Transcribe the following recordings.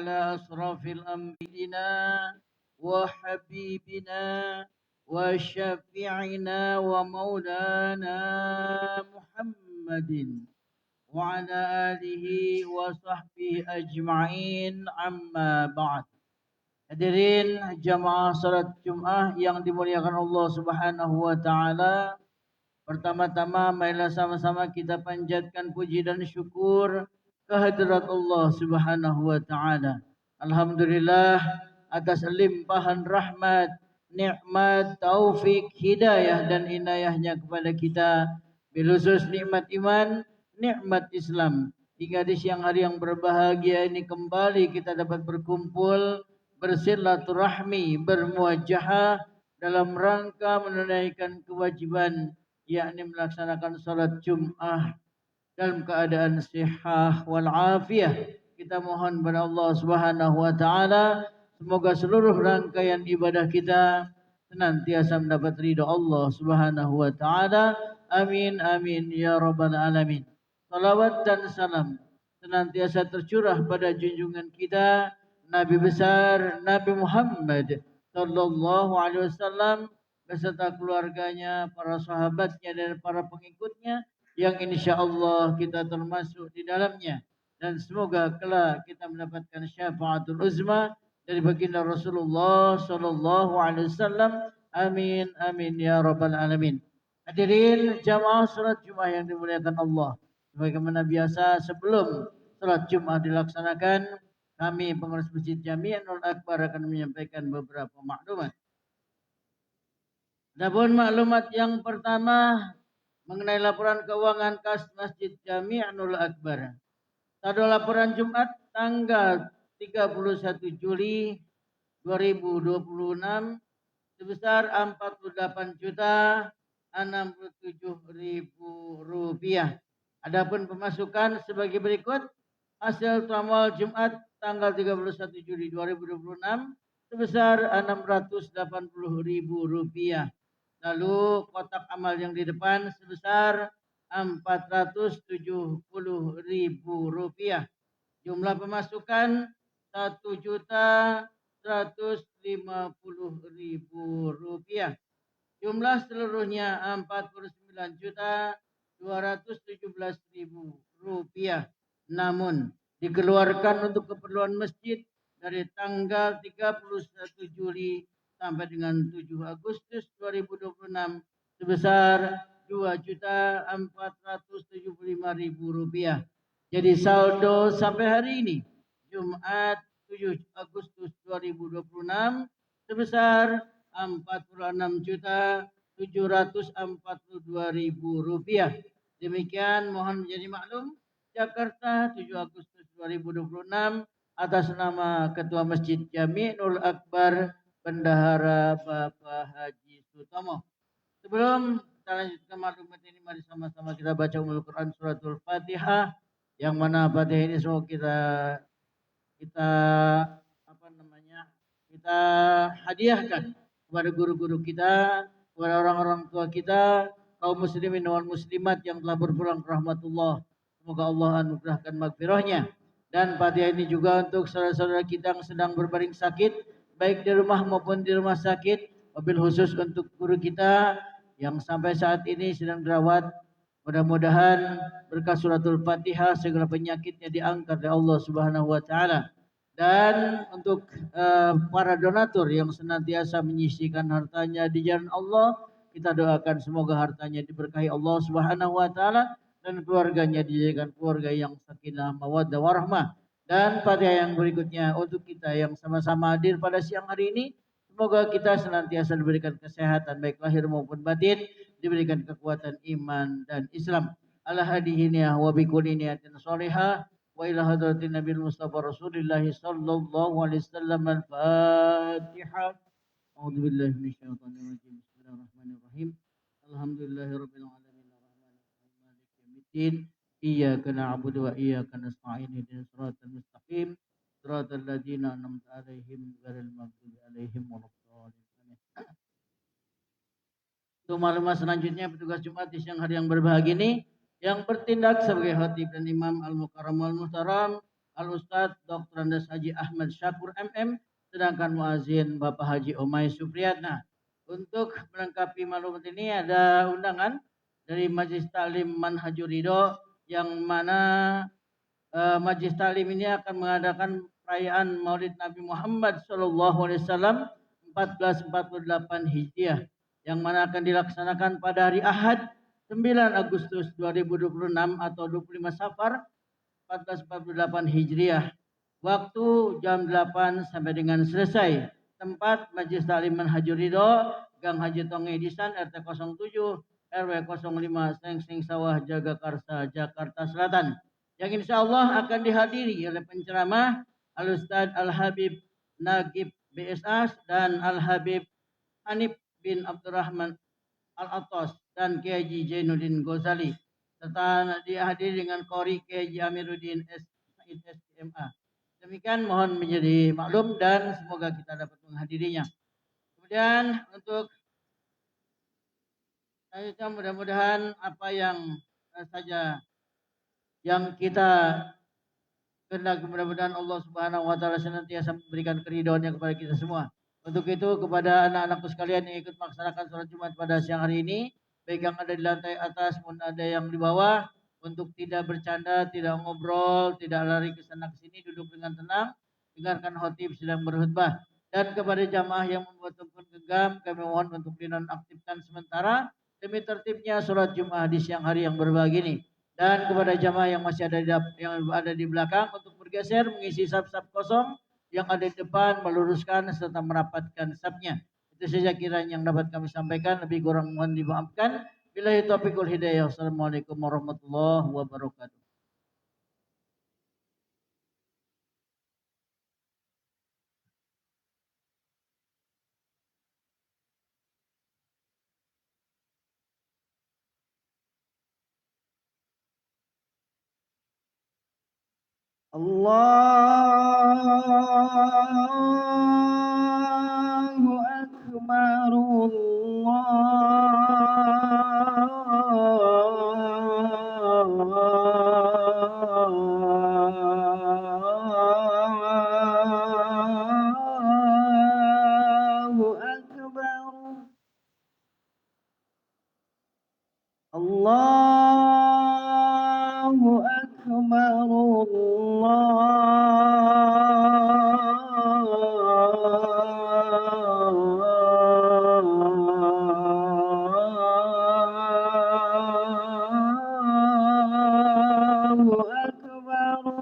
على أشرف الأنبياء وحبيبنا وشفيعنا ومولانا محمد وعلى آله وصحبه أجمعين أما بعد. Hadirin jamaah salat Jumat yang dimuliakan Allah Subhanahu wa taala. Pertama-tama marilah sama-sama kita panjatkan puji dan syukur kehadirat Allah Subhanahu wa taala. Alhamdulillah atas limpahan rahmat, nikmat, taufik, hidayah dan inayahnya kepada kita. Bilkhusus nikmat iman, nikmat Islam. Hingga di siang hari yang berbahagia ini kembali kita dapat berkumpul, bersilaturahmi, bermuajahah dalam rangka menunaikan kewajiban, yakni melaksanakan salat Jum'ah dalam keadaan sihah wal afiyah. Kita mohon kepada Allah Subhanahu wa taala semoga seluruh rangkaian ibadah kita senantiasa mendapat ridha Allah Subhanahu wa taala. Amin amin ya rabbal alamin. Salawat dan salam senantiasa tercurah pada junjungan kita Nabi besar Nabi Muhammad sallallahu alaihi wasallam beserta keluarganya, para sahabatnya dan para pengikutnya yang insyaallah kita termasuk di dalamnya, dan semoga kelak kita mendapatkan syafaatul uzma dari baginda Rasulullah sallallahu alaihi wasallam. Amin amin ya rabbal alamin. Hadirin jamaah salat Jumat yang dimuliakan Allah, sebagaimana biasa sebelum salat Jumat dilaksanakan, kami pengurus Masjid Jami'ul Akbar akan menyampaikan beberapa maklumat. Adapun maklumat yang pertama mengenai laporan keuangan kas Masjid Jami'ul Akbar. Pada laporan Jumat tanggal 31 Juli 2026 sebesar Rp47.067.000. Adapun pemasukan sebagai berikut: hasil tamal Jumat tanggal 31 Juli 2026 sebesar Rp680.000. Lalu kotak amal yang di depan sebesar Rp470.000. Jumlah pemasukan Rp1.150.000. Jumlah seluruhnya Rp49.217.000. Namun dikeluarkan untuk keperluan masjid dari tanggal 31 Juli sampai dengan 7 Agustus 2026 sebesar Rp2.475.000. Jadi saldo sampai hari ini Jumat 7 Agustus 2026 sebesar Rp46.742.000. Demikian mohon menjadi maklum. Jakarta 7 Agustus 2026 atas nama Ketua Masjid Jami'ul Akbar Bendahara Bapak Haji Sutomo. Sebelum kita lanjutkan maklumat ini, mari sama-sama kita baca Ummul Quran suratul Fatihah, yang mana Fatihah ini semua kita hadiahkan kepada guru-guru kita, kepada orang-orang tua kita, kaum muslimin dan muslimat yang telah berpulang ke rahmatullah. Semoga Allah anugerahkan maghfirahnya. Dan Fatihah ini juga untuk saudara-saudara kita yang sedang berbaring sakit, baik di rumah maupun di rumah sakit. Wabil khusus untuk guru kita yang sampai saat ini sedang dirawat. Mudah-mudahan berkah suratul Fatihah segala penyakitnya diangkat oleh Allah Subhanahu wa taala. Dan untuk para donatur yang senantiasa menyisihkan hartanya di jalan Allah, kita doakan semoga hartanya diberkahi Allah Subhanahu wa taala dan keluarganya dijadikan keluarga yang sakinah mawaddah warahmah. Dan pada yang berikutnya untuk kita yang sama-sama hadir pada siang hari ini, semoga kita senantiasa diberikan kesehatan baik lahir maupun batin, diberikan kekuatan iman dan Islam. Ala hadihina wa bikulli niyatin shalihah wa ila hadratin Nabil Mustafa Rasulillah sallallahu alaihi wasallam. Al-Fatihah. A'udzu billahi minasyaitonir rajim. Bismillahirrahmanirrahim. Alhamdulillahirabbil alamin. Iyyaka na'budu wa iyyaka nasta'in. Ihdinas siratal mustaqim. Siratal ladzina an'amta 'alaihim ghairil maghdubi 'alaihim waladdallin. Untuk maklumat selanjutnya, petugas Jumat di siang hari yang berbahagia ini yang bertindak sebagai khatib dan imam Al-Mukarram Al-Muhtaram Al-Ustadz Dr. Andes Haji Ahmad Syakur MM, sedangkan muazin Bapak Haji Omay Supriyatna. Untuk melengkapi maklumat ini ada undangan dari Majelis Taklim Manhajur Ridho, yang mana Majelis Taklim ini akan mengadakan perayaan Maulid Nabi Muhammad SAW 1448 Hijriah, yang mana akan dilaksanakan pada hari Ahad 9 Agustus 2026 atau 25 Safar 1448 Hijriah. Waktu jam 8 sampai dengan selesai. Tempat Majelis Taklim Manhajur Ridho, Gang Haji Tonge Disan, RT 07 RW 05 Sengseng Sawah, Jagakarsa, Jakarta Selatan. Yang insya Allah akan dihadiri oleh penceramah Al-Ustadz Al-Habib Nagib BSA dan Al-Habib Hanif bin Abdurrahman Al-Atos dan Kiai Jainuddin Ghazali, serta dihadiri dengan Qori Kiai Amiruddin Said STMA. Demikian mohon menjadi maklum dan semoga kita dapat menghadirinya. Kemudian untuk selanjutnya mudah-mudahan apa yang saja yang kita kehendaki, mudah-mudahan Allah Subhanahu wa taala senantiasa memberikan keridhaannya kepada kita semua. Untuk itu kepada anak-anakku sekalian yang ikut melaksanakan sholat Jumat pada siang hari ini, baik yang ada di lantai atas maupun ada yang di bawah, untuk tidak bercanda, tidak ngobrol, tidak lari ke sana ke sini, duduk dengan tenang, dengarkan khatib sedang berkhutbah. Dan kepada jamaah yang membuat tumpun genggam, kami mohon untuk dinonaktifkan sementara demi tertibnya sholat Jumat di siang hari yang berbahagia ini. Dan kepada jamaah yang masih ada di belakang untuk bergeser mengisi saf-saf kosong yang ada di depan, meluruskan serta merapatkan safnya. Itu saja kiranya yang dapat kami sampaikan, lebih kurang mohon dimaafkan. Billahi taufiq wal hidayah. Wassalamualaikum warahmatullahi wabarakatuh. Allahu Akbar, Allahu Akbar, Allahu Akbar, Allahu Akbar.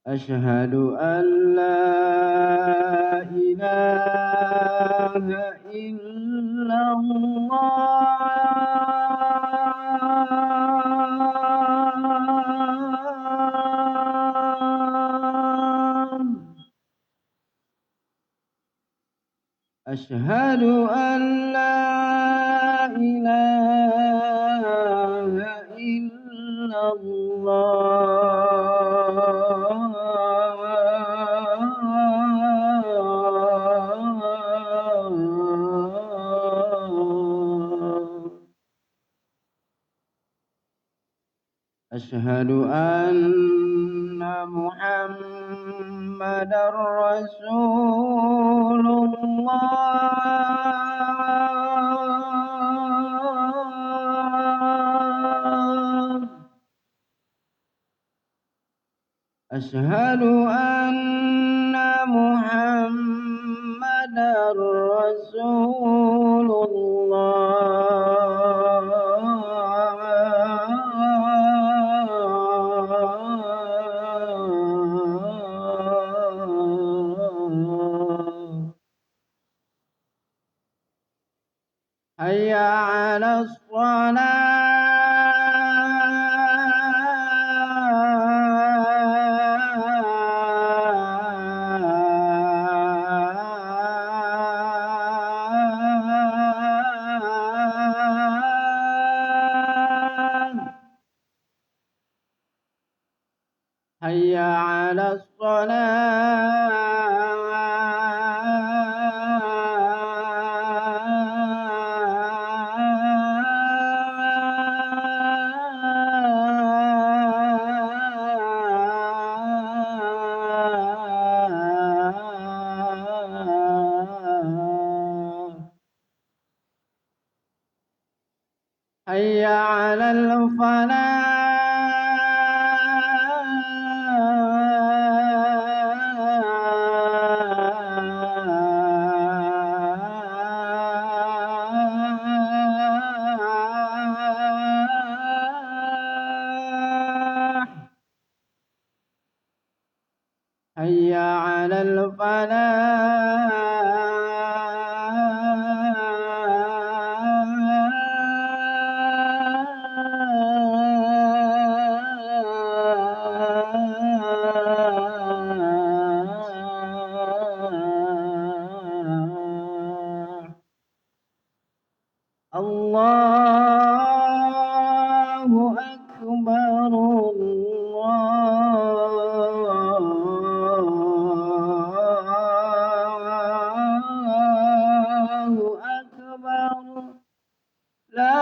Asyhadu an la ilaha illallah. Asyhadu an la ilaha illallah. Asyhadu anna Muhammadar Rasulullah. Asyhadu anna Muhammadar Rasulullah. Hayya 'alas shalah. Hayya 'alas shalah. على الفلاح حي على الفلاح الله أكبر الله أكبر لا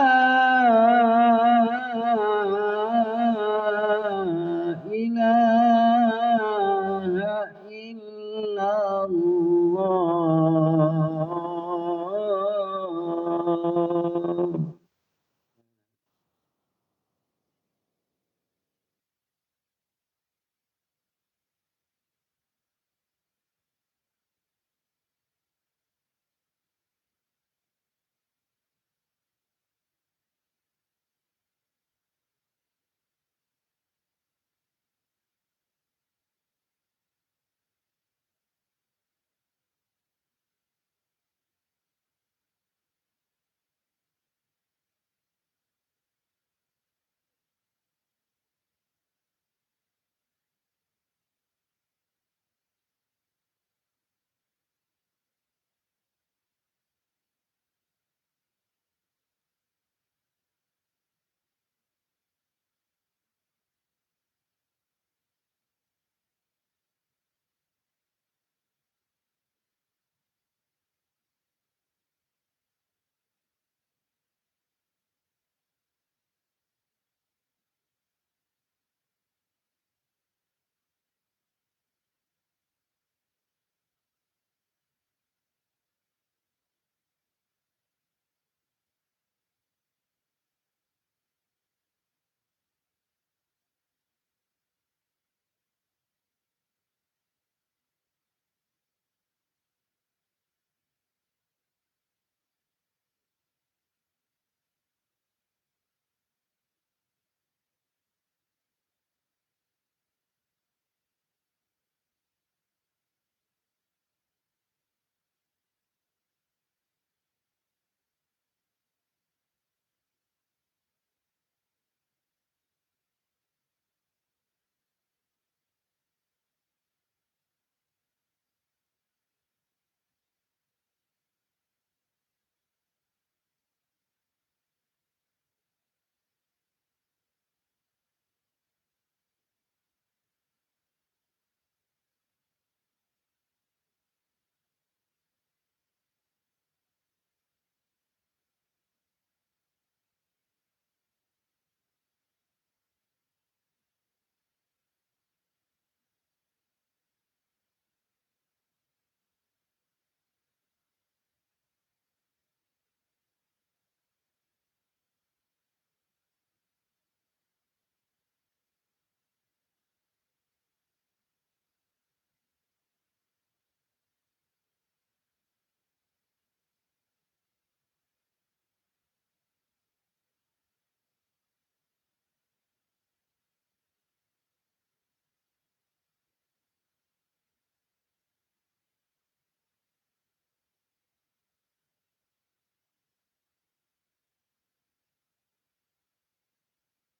إله إلا الله.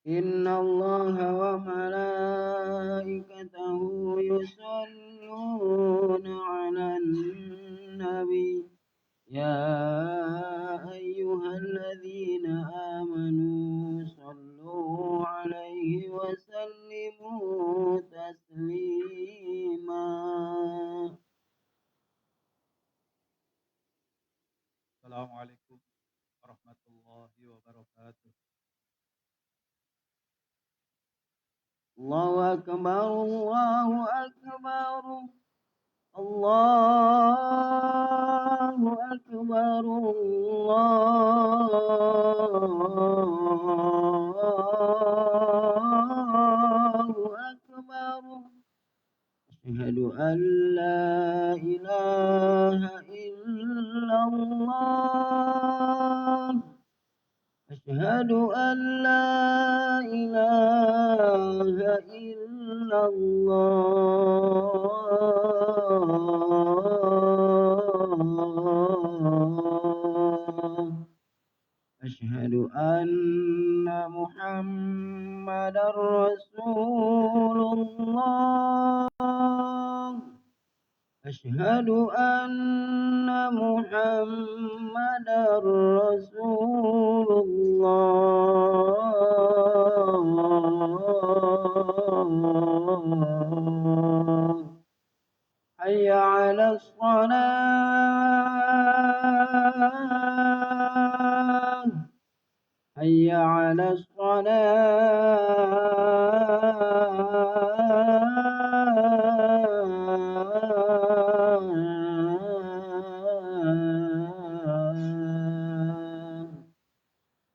إن الله وملائكته يصلون على النبي يا أيها الذين آمنوا صلوا عليه وسلموا تسليما. السلام عليكم ورحمة الله وبركاته. الله أكبر الله أكبر الله أكبر الله أشهد أن لا إله إلا الله أشهد أن لا إله إلا الله أشهد أن محمدا رسول الله أشهد أن محمدا رسول الله حي على الصلاة حي على الصلاة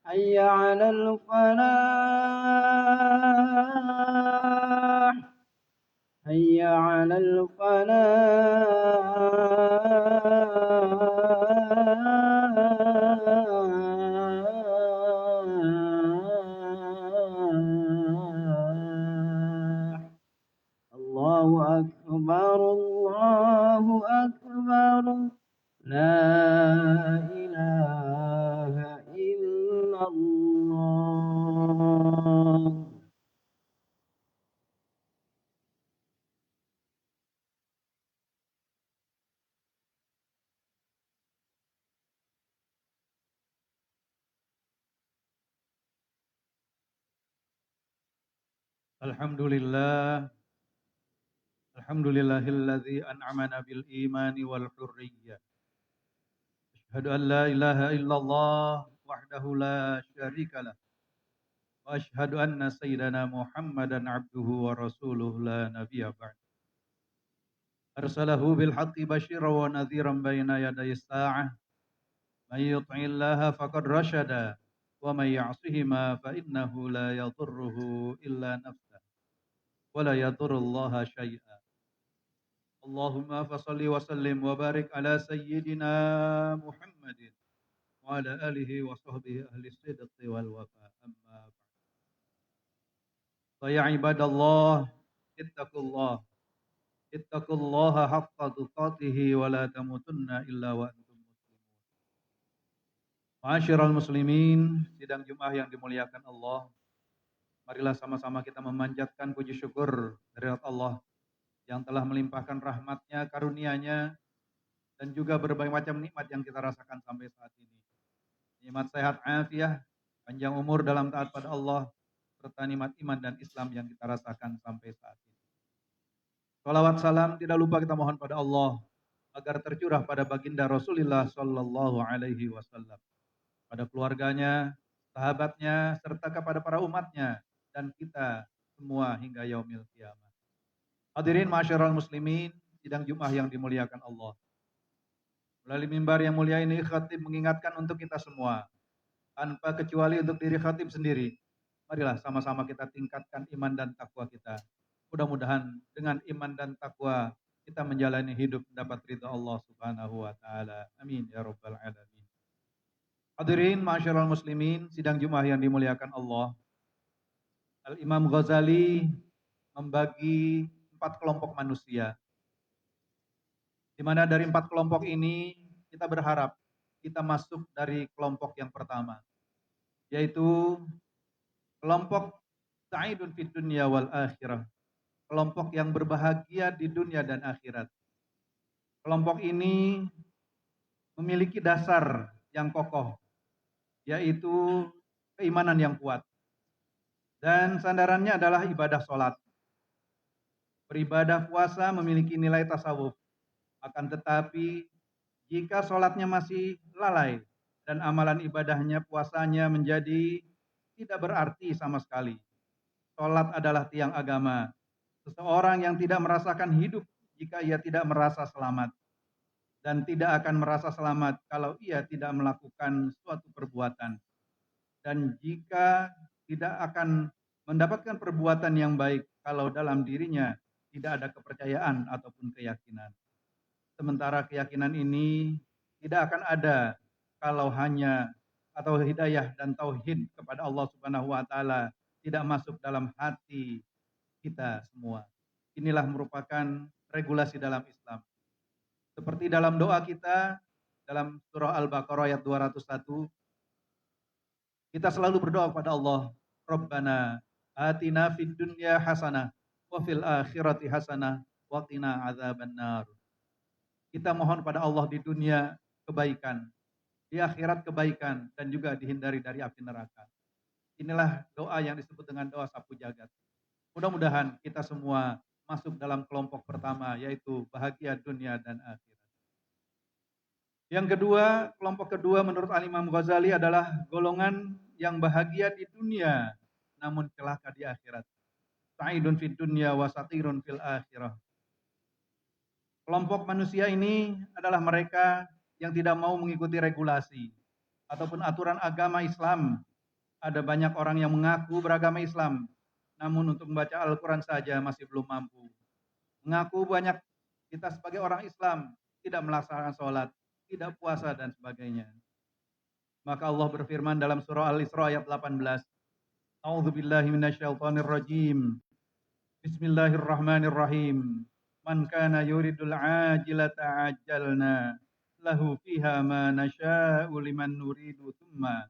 حي على الفلاح حي على الفلاح الله أكبر الله أكبر لا إله إلا الله Alhamdulillah Alhamdulillahilladzi an'amana bil imani wal hurriyyah Asyhadu an la ilaha illallah wahdahu la syarikalah wa asyhadu anna sayyidana Muhammadan abduhu wa rasuluh la nabiyya ba'd arsalahu bil haqqi basyiran wa nadhiran baina yaday sa'ah may yuti'illaha faqad rasyada wa may ya'sihima fa innahu la yadhurruhu illa nafsah wa la yadhurrullaha syai'a Allahumma fasalli wa sallim wa barik ala sayyidina Muhammadin wa ala alihi wa sahbihi ahli sidqi wal wafa amma ba'd. Fa ya ibadallah ittaqullaha haqqa tuqatih wa la tamutunna illa wa antum muslimun. Ma'asyiral muslimin, sidang Jumat yang dimuliakan Allah, marilah sama-sama kita memanjatkan puji syukur dari Allah yang telah melimpahkan rahmatnya, karunia-Nya, dan juga berbagai macam nikmat yang kita rasakan sampai saat ini. Nikmat sehat afiah, panjang umur dalam taat pada Allah, serta nikmat iman dan Islam yang kita rasakan sampai saat ini. Salawat salam tidak lupa kita mohon pada Allah agar tercurah pada baginda Rasulullah Sallallahu Alaihi Wasallam, pada keluarganya, sahabatnya, serta kepada para umatnya dan kita semua hingga yaumil kiamat. Hadirin ma'asyiral muslimin, sidang Jumat yang dimuliakan Allah. Melalui mimbar yang mulia ini, khatib mengingatkan untuk kita semua, tanpa kecuali untuk diri khatib sendiri. Marilah sama-sama kita tingkatkan iman dan takwa kita. Mudah-mudahan dengan iman dan takwa kita menjalani hidup mendapat ridha Allah Subhanahu wa taala. Amin ya rabbal alamin. Hadirin ma'asyiral muslimin, sidang Jumat yang dimuliakan Allah. Al-Imam Ghazali membagi 4 kelompok manusia. Di mana dari 4 kelompok ini kita berharap kita masuk dari kelompok yang pertama, yaitu kelompok sa'idun fid dunya wal akhirah. Kelompok yang berbahagia di dunia dan akhirat. Kelompok ini memiliki dasar yang kokoh, yaitu keimanan yang kuat. Dan sandarannya adalah ibadah sholat. Beribadah puasa memiliki nilai tasawuf. Akan tetapi, jika sholatnya masih lalai, dan amalan ibadahnya puasanya menjadi tidak berarti sama sekali. Sholat adalah tiang agama. Seseorang yang tidak merasakan hidup jika ia tidak merasa selamat. Dan tidak akan merasa selamat kalau ia tidak melakukan suatu perbuatan. Dan jika tidak akan mendapatkan perbuatan yang baik kalau dalam dirinya tidak ada kepercayaan ataupun keyakinan. Sementara keyakinan ini tidak akan ada kalau hanya atau hidayah dan tauhid kepada Allah Subhanahu wa taala tidak masuk dalam hati kita semua. Inilah merupakan regulasi dalam Islam. Seperti dalam doa kita dalam surah Al-Baqarah ayat 201, kita selalu berdoa kepada Allah, Rabbana atina fid dunya hasanah wa fil akhirati hasanah wa qina adzabannar. Kita mohon pada Allah di dunia kebaikan, di akhirat kebaikan, dan juga dihindari dari api neraka. Inilah doa yang disebut dengan doa sapu jagat. Mudah-mudahan kita semua masuk dalam kelompok pertama, yaitu bahagia dunia dan akhirat. Yang kedua, kelompok kedua menurut Al-Imam Ghazali adalah golongan yang bahagia di dunia, namun celaka di akhirat. Sa'idun fid dunya wa satirun fil akhirah. Kelompok manusia ini adalah mereka yang tidak mau mengikuti regulasi ataupun aturan agama Islam. Ada banyak orang yang mengaku beragama Islam, namun untuk membaca Al-Quran saja masih belum mampu. Mengaku banyak kita sebagai orang Islam tidak melaksanakan sholat, tidak puasa dan sebagainya. Maka Allah berfirman dalam surah Al-Isra ayat 18. A'udzubillahi minasyaitonirrajim. Bismillahirrahmanirrahim. Man kana yuridul ajilata ajjalna lahu fiha ma nasha'u liman nuridu thumma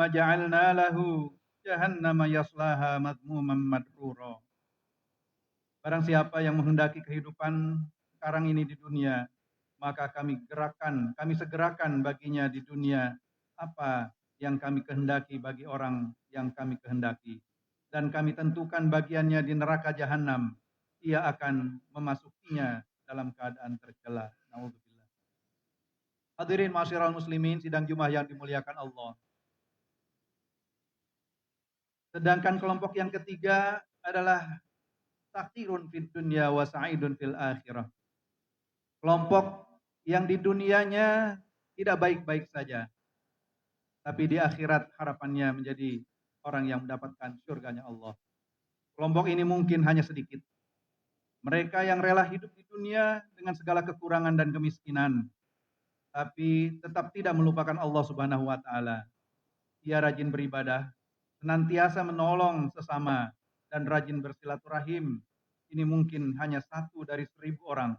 ja'alna lahu jahannama yaslaha madmuman madhura. Barang siapa yang menghendaki kehidupan sekarang ini di dunia, maka kami segerakan baginya di dunia apa yang kami kehendaki bagi orang yang kami kehendaki. Dan kami tentukan bagiannya di neraka jahanam. Ia akan memasukinya dalam keadaan tercela. Nauzubillah. Hadirin ma'asyiral muslimin, sidang Jumat yang dimuliakan Allah. Sedangkan kelompok yang ketiga adalah satirun fid dunya wa sa'idun fil akhirah. Kelompok yang di dunianya tidak baik-baik saja, tapi di akhirat harapannya menjadi orang yang mendapatkan surganya Allah. Kelompok ini mungkin hanya sedikit. Mereka yang rela hidup di dunia dengan segala kekurangan dan kemiskinan, tapi tetap tidak melupakan Allah Subhanahu wa taala. Ia rajin beribadah, senantiasa menolong sesama, dan rajin bersilaturahim. Ini mungkin hanya 1 dari 1000 orang.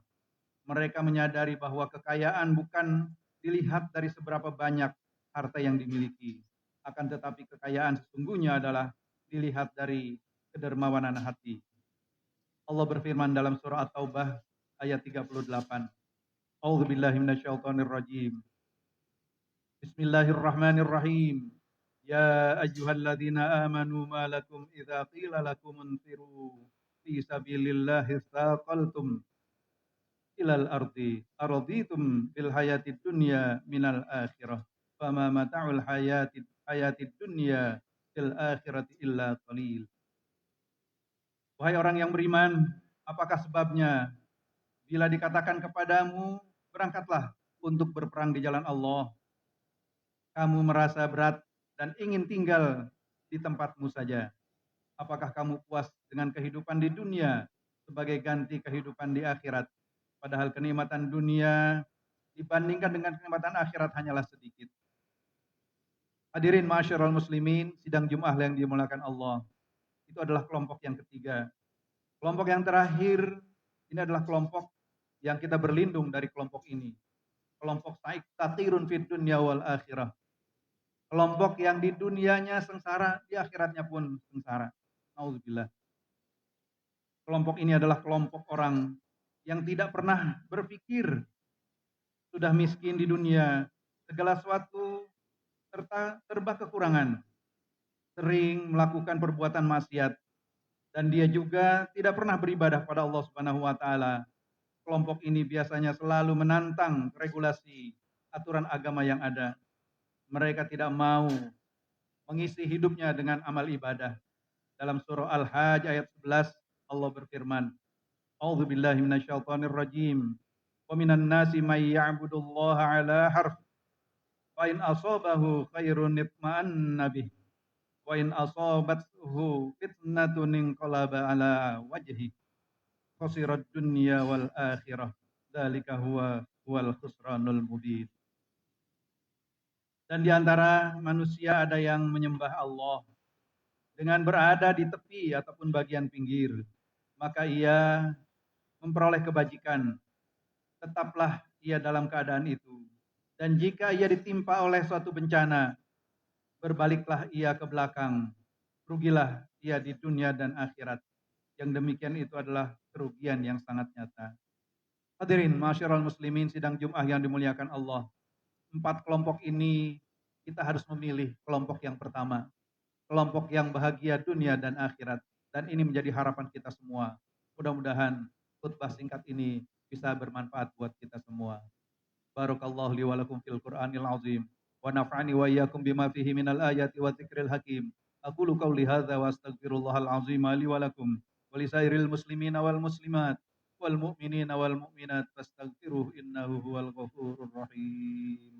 Mereka menyadari bahwa kekayaan bukan dilihat dari seberapa banyak harta yang dimiliki. Akan tetapi kekayaan sesungguhnya adalah dilihat dari kedermawanan hati. Allah berfirman dalam surah At-Taubah ayat 38. A'udzubillahi minasyaitonirrajim. Bismillahirrahmanirrahim. Ya ayyuhalladzina amanu ma lakum idza qila lakum unfiru fi sabilillahi tsaqaltum ilal ardi araditum bil hayatid dunya minal akhirah fama mata'ul hayatid dunya fil akhirati illa qalil. Wahai orang yang beriman, apakah sebabnya bila dikatakan kepadamu berangkatlah untuk berperang di jalan Allah, kamu merasa berat dan ingin tinggal di tempatmu saja? Apakah kamu puas dengan kehidupan di dunia sebagai ganti kehidupan di akhirat? Padahal kenikmatan dunia dibandingkan dengan kenikmatan akhirat hanyalah sedikit. Hadirin ma'asyiral muslimin, sidang Jumat yang dimuliakan Allah. Itu adalah kelompok yang ketiga. Kelompok yang terakhir, ini adalah kelompok yang kita berlindung dari kelompok ini. Kelompok satirun fid dunya wal akhirah. Kelompok yang di dunianya sengsara, di akhiratnya pun sengsara. Nauzubillah. Kelompok ini adalah kelompok orang yang tidak pernah berpikir sudah miskin di dunia, segala sesuatu serba kekurangan, sering melakukan perbuatan maksiat, dan dia juga tidak pernah beribadah pada Allah Subhanahu wa taala. Kelompok ini biasanya selalu menantang regulasi aturan agama yang ada. Mereka tidak mau mengisi hidupnya dengan amal ibadah. Dalam surah Al-Hajj ayat 11 Allah berfirman, A'udzubillahi minasyaitonirrajim. Wa minan nasi may ya'budullaha 'ala harf. Wa in asabahu khairun itma'anna bih. Wa in asabathu fitnatun inqalaba 'ala wajhi. khasirat dunya wal akhirah. Dzalika huwal khusranul mubin. Dan di antara manusia ada yang menyembah Allah dengan berada di tepi ataupun bagian pinggir, maka ia memperoleh kebajikan. Tetaplah ia dalam keadaan itu. Dan jika ia ditimpa oleh suatu bencana, berbaliklah ia ke belakang. Rugilah ia di dunia dan akhirat. Yang demikian itu adalah kerugian yang sangat nyata. Hadirin masyiral muslimin, sidang Jum'ah yang dimuliakan Allah. 4 kelompok ini kita harus memilih kelompok yang pertama. Kelompok yang bahagia dunia dan akhirat. Dan ini menjadi harapan kita semua. Mudah-mudahan khutbah singkat ini bisa bermanfaat buat kita semua. Barakallahu li wa lakum fil Qur'anil azim. Wa naf'ani wa iyyakum bima fihi minal ayati wa dzikril hakim. Aqulu qawli hadza wa astaghfirullahal azim li wa lakum wa lisairil muslimina wal muslimat wal mu'minina wal mu'minat fastaghfiruhu innahu huwal ghafurur rahim.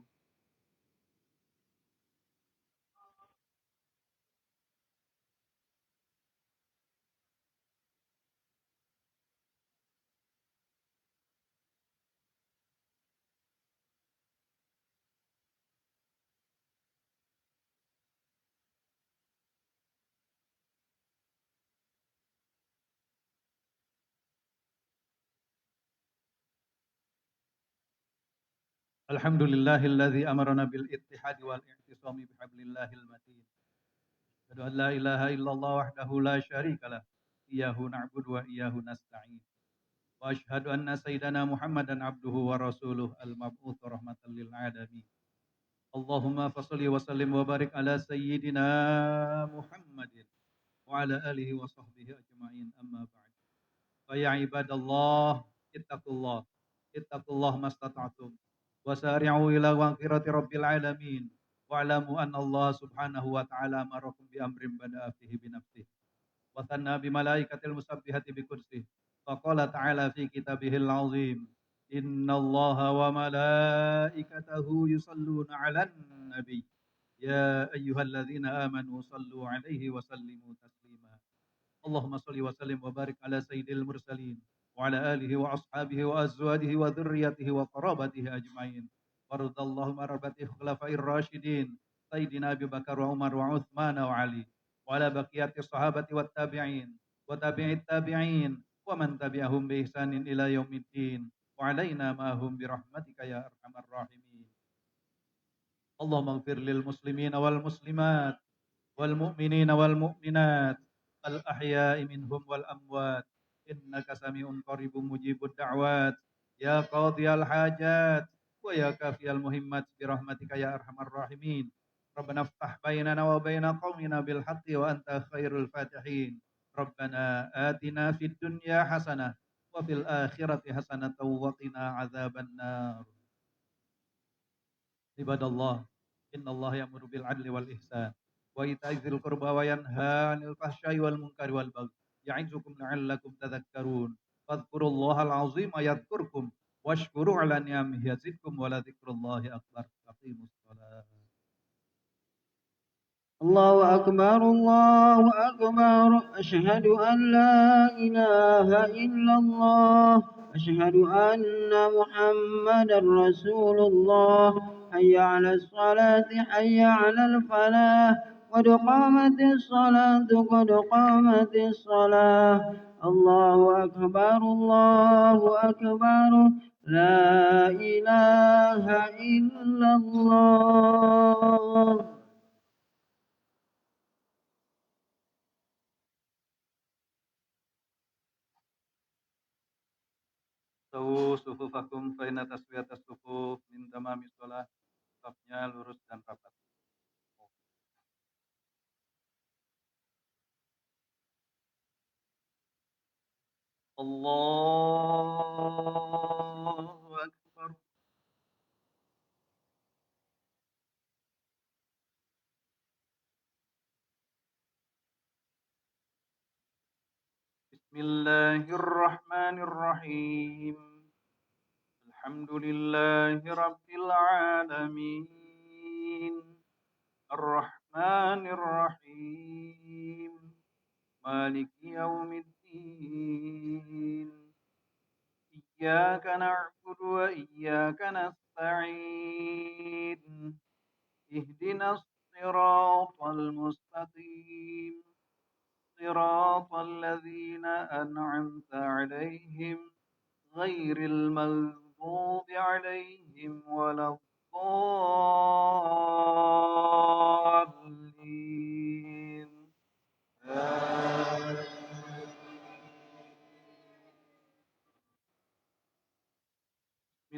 Alhamdulillahilladzi amarna bil ittihadi wal i'tisami bihablillahil matin. Asyhadu an la ilaha illallah wahdahu la syarikalah. Iyyahu na'budu wa iyyahu nasta'in. Wa asyhadu anna sayyidana Muhammadan abduhu wa rasuluh al-mab'uts rahmatan lil alamin. Allahumma fashalli wa sallim wa barik ala sayyidina Muhammadin wa ala alihi wa sahbihi ajma'in, amma ba'd. Fa ya ibadallah ittaqullah mastata'tum wa sari'u ila maghfirati rabbil alamin wa alamu anna Allah subhanahu wa ta'ala amarakum bi amrin bada'a fihi bi nafsihi wa thanna bi malaikatil musabbihati bi kursih. Wa qala ta'ala fi kitabihil azim, innallaha wa malaikatahu yusalluna 'alan nabi ya ayyuhalladzina amanu sallu 'alaihi wa sallimu taslima. Allahumma shalli wa sallim wa barik ala sayyidil mursalin wa ala alihi wa ashabihi wa azwajihi wa dzurriyyatihi wa qarabatihi ajmain. Waradallahu marabati khulafair rasyidin sayyidina Abi Bakar wa Umar wa Uthman wa Ali wa ala baqiyati sahabati wat tabi'in wa tabi'it tabi'in wa man tabi'ahum bi ihsanin ila yaumiddin wa alaina ma'hum bi rahmatika ya arhamar rahimin. Allahumma ighfir lil muslimina wal muslimat wal mu'minina wal mu'minat al ahya'i minhum wal amwat innaka sami'un qaribun mujibud da'wat ya qadhiyal hajat wa ya kafiyal muhimmat bi rahmatika ya arhamar rahimin. Rabbana iftah bainana wa baina qaumina bil haqqi wa anta khairul fatihin. Rabbana atina fid dunya hasanah wa fil akhirati hasanatan wa qina adzabannar. Ibadallah, innallaha ya'muru bil adli wal ihsan wa ita'i dzil qurba wa yanha 'anil fahsya'i wal munkari wal baghi ya'izukum la'allakum tadhakkarun. Fadhkurullahal 'azima yadhkurkum washkuru 'ala ni'amihi yazidkum wa la dzikrullahi akbar. Aqimus shalah. الله أكبر الله أكبر أشهد أن لا إله إلا الله أشهد أن محمدا رسول الله حي على الصلاة حي على الفلاح قد قامت الصلاة قد قامت الصلاة الله أكبر الله أكبر لا إله إلا الله. Sawu sufufakum fa inna taswiyatas sufuf min tamamis shalah. Safnya lurus dan rapat. Allahu akbar. Bismillahirrahmanirrahim. Alhamdulillahi rabbil alamin. Ar-Rahmanir Rahim. Maliki yaumiddin. إياك نعبد وإياك نستعين اهدنا الصراط المستقيم صراط الذين أنعمت عليهم غير المغضوب عليهم ولا الضالين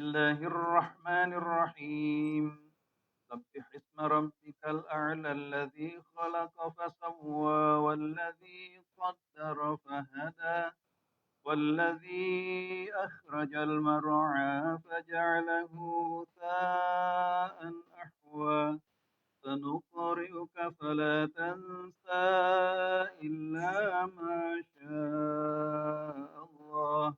بسم الله الرحمن الرحيم سبح اسم ربك الأعلى الذي خلق فسوى والذي قدر فهدى والذي أخرج المرعى فجعله غثاء أحوى سنقرئك فلا تنسى إلا ما شاء الله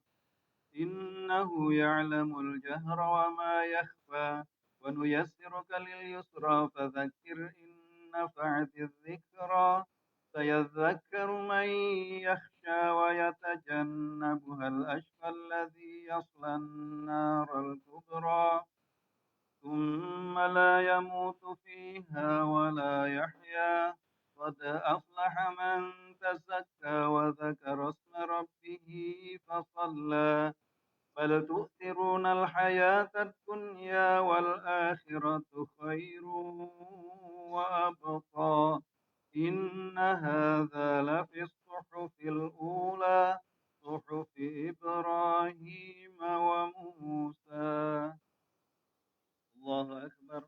إنه يعلم الجهر وما يخفى ونيسرك لليسرى فذكر إن نفعت الذكرى سيذكر من يخشى ويتجنبها الأشقى الذي يصلى النار الكبرى ثم لا يموت فيها ولا يحيا قد أفلح من تزكى وذكر اسم ربه فصلى بل تؤثرون الحياة الدنيا والآخرة خير وأبقى إن هذا لفي الصحف الأولى صحف إبراهيم وموسى الله أكبر